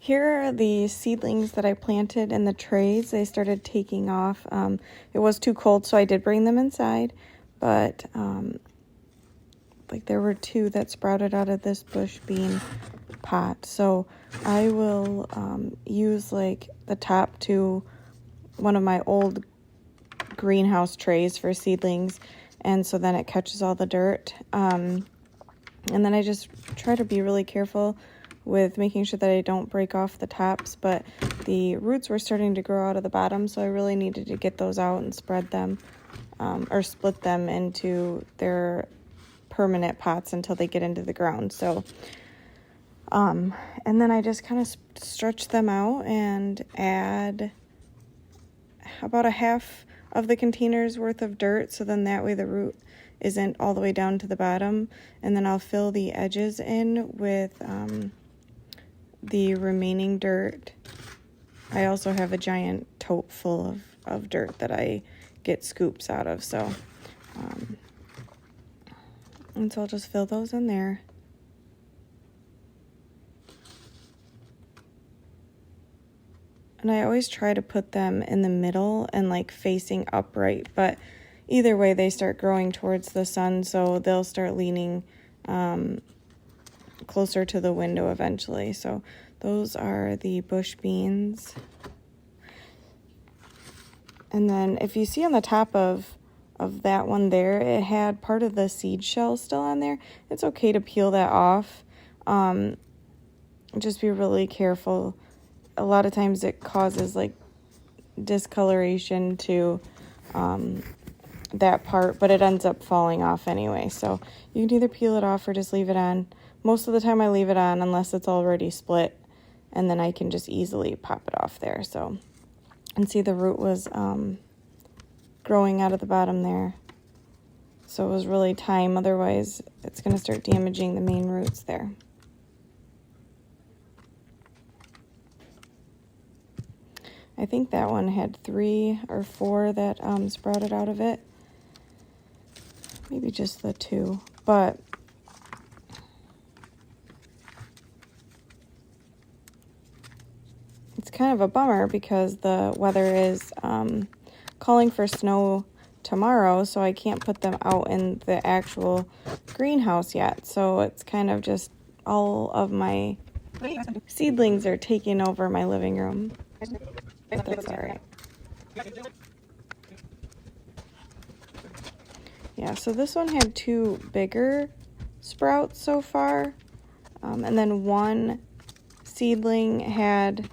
Here are the seedlings that I planted in the trays. They started taking off. It was too cold, so I did bring them inside, but like there were 2 that sprouted out of this bush bean pot. So I will use like the top to one of my old greenhouse trays for seedlings, and so then it catches all the dirt. And then I just try to be really careful with making sure that I don't break off the tops, but the roots were starting to grow out of the bottom, so I really needed to get those out and spread them or split them into their permanent pots until they get into the ground. So and then I just kind of stretch them out and add about a half of the container's worth of dirt, so then that way the root isn't all the way down to the bottom. And then I'll fill the edges in with the remaining dirt. I also have a giant tote full of dirt that I get scoops out of, so and so I'll just fill those in there. And I always try to put them in the middle and like facing upright, but either way they start growing towards the sun, so they'll start leaning closer to the window eventually. So those are the bush beans. And then if you see on the top of that one there, it had part of the seed shell still on there. It's okay to peel that off. Just be really careful. A lot of times it causes like discoloration to that part, but it ends up falling off anyway. So you can either peel it off or just leave it on. Most of the time I leave it on unless it's already split, and then I can just easily pop it off there. So, and see the root was growing out of the bottom there. So it was really time, otherwise it's going to start damaging the main roots there. I think that one had 3 or 4 that sprouted out of it. Maybe just the 2. But it's kind of a bummer because the weather is calling for snow tomorrow, so I can't put them out in the actual greenhouse yet. So it's kind of just all of my seedlings are taking over my living room. That's all right. Yeah, so this one had 2 bigger sprouts so far, and then one seedling had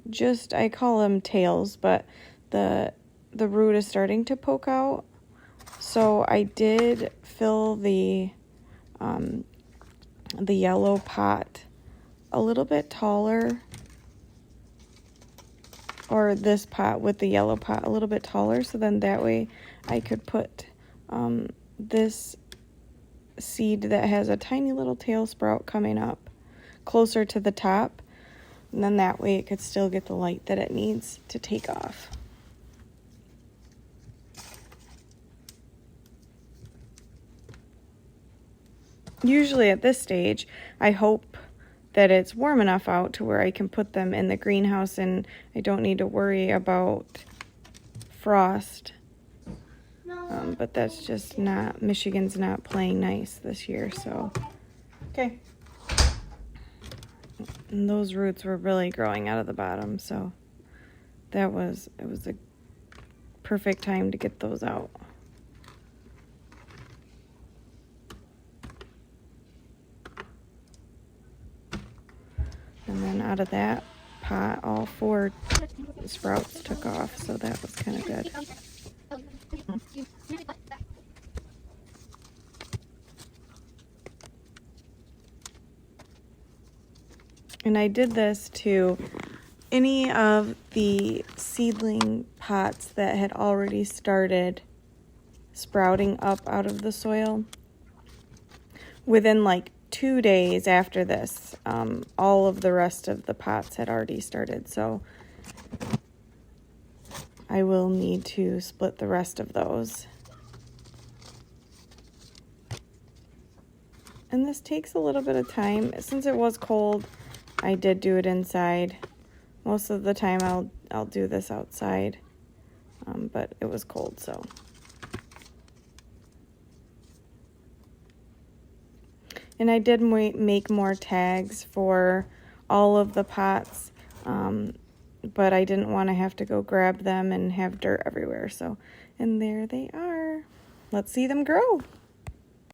just, I call them tails, but the root is starting to poke out. So I did fill the yellow pot a little bit taller, or this pot with the yellow pot a little bit taller, so then that way I could put this seed that has a tiny little tail sprout coming up closer to the top, and then that way it could still get the light that it needs to take off. Usually at this stage, I hope that it's warm enough out to where I can put them in the greenhouse and I don't need to worry about frost. But that's just not, Michigan's not playing nice this year, so. Okay. And those roots were really growing out of the bottom, so it was a perfect time to get those out. And then out of that pot, all 4 sprouts took off, so that was kind of good. And I did this to any of the seedling pots that had already started sprouting up out of the soil. Within like 2 days after this, all of the rest of the pots had already started, so I will need to split the rest of those. And this takes a little bit of time. Since it was cold, I did do it inside. Most of the time I'll do this outside, but it was cold, so. And I did make more tags for all of the pots, but I didn't want to have to go grab them and have dirt everywhere. So, and there they are. Let's see them grow.